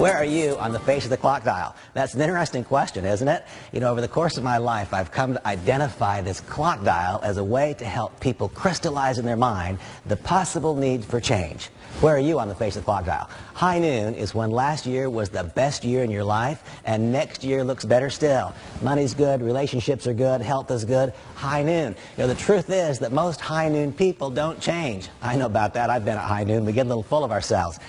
Where are you on the face of the clock dial? That's an interesting question, isn't it? You know, over the course of my life, I've come to identify this clock dial as a way to help people crystallize in their mind the possible need for change. Where are you on the face of the clock dial? High noon is when last year was the best year in your life, and next year looks better still. Money's good, relationships are good, health is good. High noon. You know, the truth is that most high noon people don't change. I know about that. I've been at high noon. We get a little full of ourselves.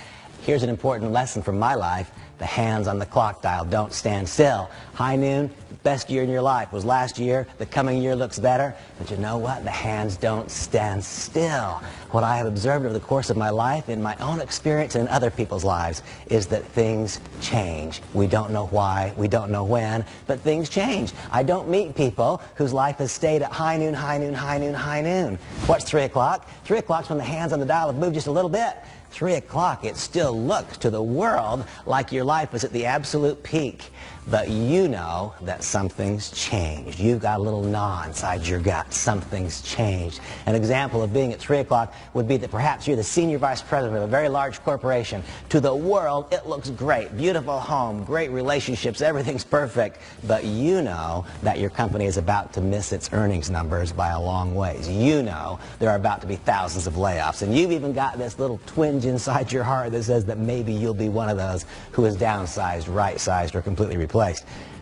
Here's an important lesson from my life. The hands on the clock dial don't stand still. High noon, best year in your life was last year. The coming year looks better. But you know what? The hands don't stand still. What I have observed over the course of my life, in my own experience and in other people's lives, is that things change. We don't know why, we don't know when, but things change. I don't meet people whose life has stayed at high noon, high noon, high noon, high noon. What's 3 o'clock? 3 o'clock's when the hands on the dial have moved just a little bit. 3 o'clock, it still looks to the world like your life was at the absolute peak. But you know that something's changed. You've got a little gnaw inside your gut. Something's changed. An example of being at 3 o'clock would be that perhaps you're the senior vice president of a very large corporation. To the world, it looks great. Beautiful home, great relationships, everything's perfect. But you know that your company is about to miss its earnings numbers by a long ways. You know there are about to be thousands of layoffs. And you've even got this little twinge inside your heart that says that maybe you'll be one of those who is downsized, right-sized, or completely replaced.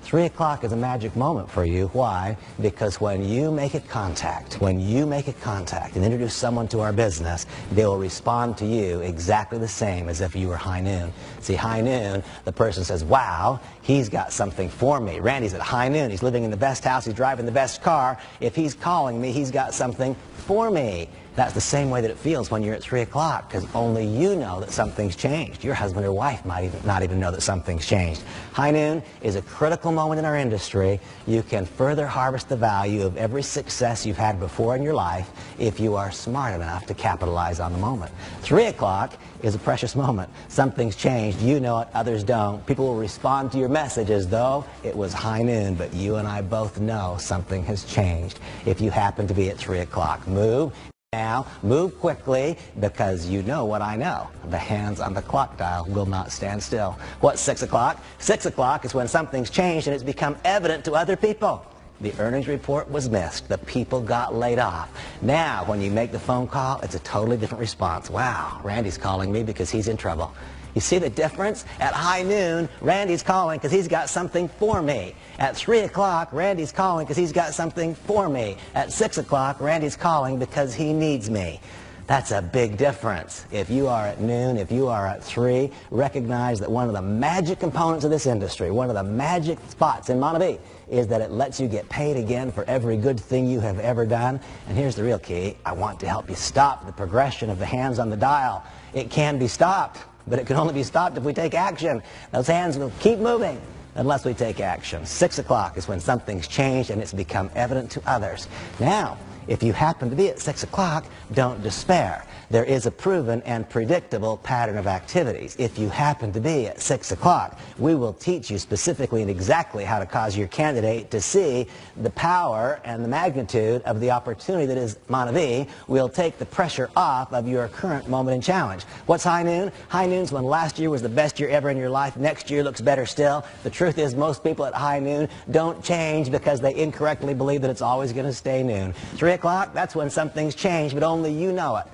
3 o'clock is a magic moment for you. Why? Because when you make a contact, and introduce someone to our business, they will respond to you exactly the same as if you were high noon. See, high noon, the person says, wow, he's got something for me. Randy's at high noon. He's living in the best house. He's driving the best car. If he's calling me, he's got something for me. That's the same way that it feels when you're at 3 o'clock, because only you know that something's changed. Your husband or wife might not even know that something's changed. High noon is a critical moment in our industry. You can further harvest the value of every success you've had before in your life if you are smart enough to capitalize on the moment. 3 o'clock is a precious moment. Something's changed. You know it, others don't. People will respond to your message as though it was high noon, but you and I both know something has changed. If you happen to be at 3 o'clock, move. Now, move quickly, because you know what I know. The hands on the clock dial will not stand still. What's 6 o'clock? 6 o'clock is when something's changed and it's become evident to other people. The earnings report was missed. The people got laid off. Now, when you make the phone call, it's a totally different response. Wow, Randy's calling me because he's in trouble. You see the difference? At high noon, Randy's calling because he's got something for me. At 3 o'clock, Randy's calling because he's got something for me. At 6 o'clock, Randy's calling because he needs me. That's a big difference. If you are at noon, if you are at 3, recognize that one of the magic components of this industry, one of the magic spots in Monavie, is that it lets you get paid again for every good thing you have ever done. And here's the real key. I want to help you stop the progression of the hands on the dial. It can be stopped, but it can only be stopped if we take action. Those hands will keep moving unless we take action. 6 o'clock is when something's changed and it's become evident to others. Now, if you happen to be at 6 o'clock, don't despair. There is a proven and predictable pattern of activities. If you happen to be at 6 o'clock, we will teach you specifically and exactly how to cause your candidate to see the power and the magnitude of the opportunity that is Monavie. We'll take the pressure off of your current moment and challenge. What's high noon? High noon's when last year was the best year ever in your life. Next year looks better still. The truth is most people at high noon don't change because they incorrectly believe that it's always going to stay noon. 3 o'clock, that's when something's changed, but only you know it.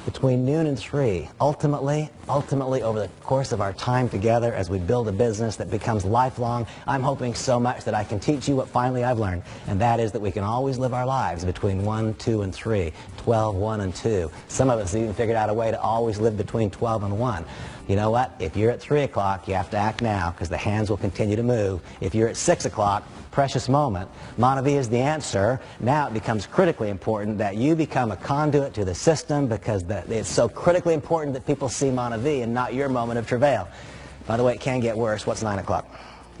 Between noon and 3, ultimately over the course of our time together as we build a business that becomes lifelong, I'm hoping so much that I can teach you what finally I've learned, and that is that we can always live our lives between 1, 2, and 3, 12, 1, and 2. Some of us even figured out a way to always live between 12 and 1. You know what? If you're at 3 o'clock, you have to act now because the hands will continue to move. If you're at 6 o'clock, precious moment, Monavie is the answer. Now it becomes critically important that you become a conduit to the system because it's so critically important that people see Monavie and not your moment of travail. By the way, it can get worse. What's 9 o'clock?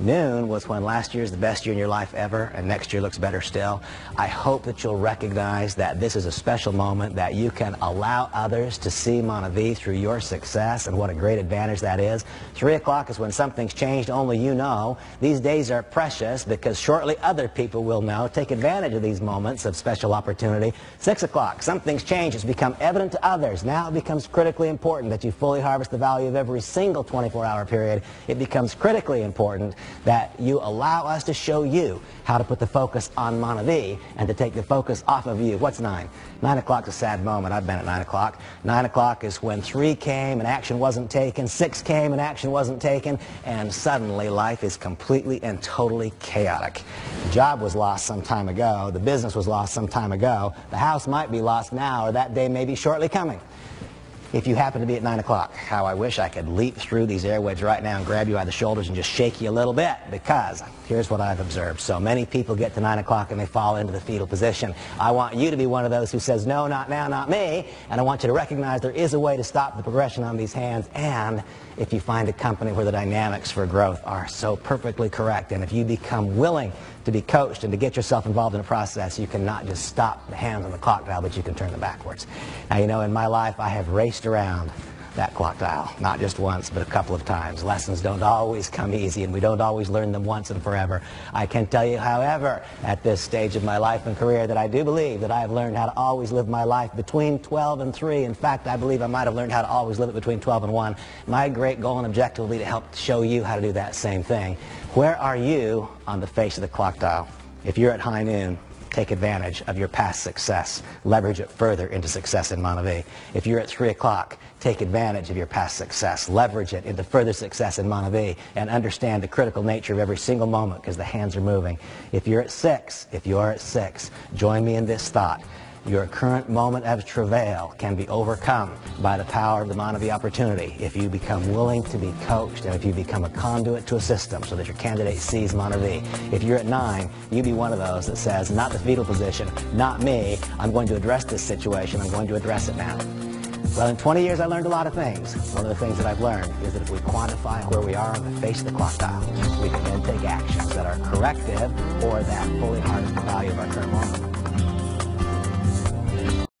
Noon was when last year's the best year in your life ever, and next year looks better still. I hope that you'll recognize that this is a special moment, that you can allow others to see Monavie through your success, and what a great advantage that is. 3 o'clock is when something's changed, only you know. These days are precious because shortly other people will know. Take advantage of these moments of special opportunity. 6 o'clock, something's changed. It's become evident to others. Now it becomes critically important that you fully harvest the value of every single 24-hour period. It becomes critically important that you allow us to show you how to put the focus on Monavie and to take the focus off of you. What's 9? 9 o'clock's a sad moment. I've been at 9 o'clock. 9 o'clock is when 3 came and action wasn't taken, 6 came and action wasn't taken, and suddenly life is completely and totally chaotic. The job was lost some time ago. The business was lost some time ago. The house might be lost now, or that day may be shortly coming. If you happen to be at 9 o'clock, how I wish I could leap through these airwaves right now and grab you by the shoulders and just shake you a little bit, because here's what I've observed. So many people get to 9 o'clock and they fall into the fetal position. I want you to be one of those who says, no, not now, not me, and I want you to recognize there is a way to stop the progression on these hands, and if you find a company where the dynamics for growth are so perfectly correct, and if you become willing to be coached and to get yourself involved in a process, you can not just stop the hands on the clock dial, but you can turn them backwards. Now, you know, in my life, I have raced around that clock dial, not just once, but a couple of times. Lessons don't always come easy, and we don't always learn them once and forever. I can tell you, however, at this stage of my life and career, that I do believe that I have learned how to always live my life between 12 and 3. In fact, I believe I might have learned how to always live it between 12 and 1. My great goal and objective will be to help show you how to do that same thing. Where are you on the face of the clock dial? If you're at high noon, take advantage of your past success. Leverage it further into success in Monavie. If you're at 3 o'clock, take advantage of your past success. Leverage it into further success in Monavie, and understand the critical nature of every single moment, because the hands are moving. If you're at 6, join me in this thought. Your current moment of travail can be overcome by the power of the Monavie opportunity if you become willing to be coached, and if you become a conduit to a system so that your candidate sees Monavie. If you're at 9, you be one of those that says, not the fetal position, not me, I'm going to address this situation, I'm going to address it now. Well, in 20 years I learned a lot of things. One of the things that I've learned is that if we quantify where we are on the face of the clock dial, we can then take actions that are corrective or that fully harness the value of our current moment.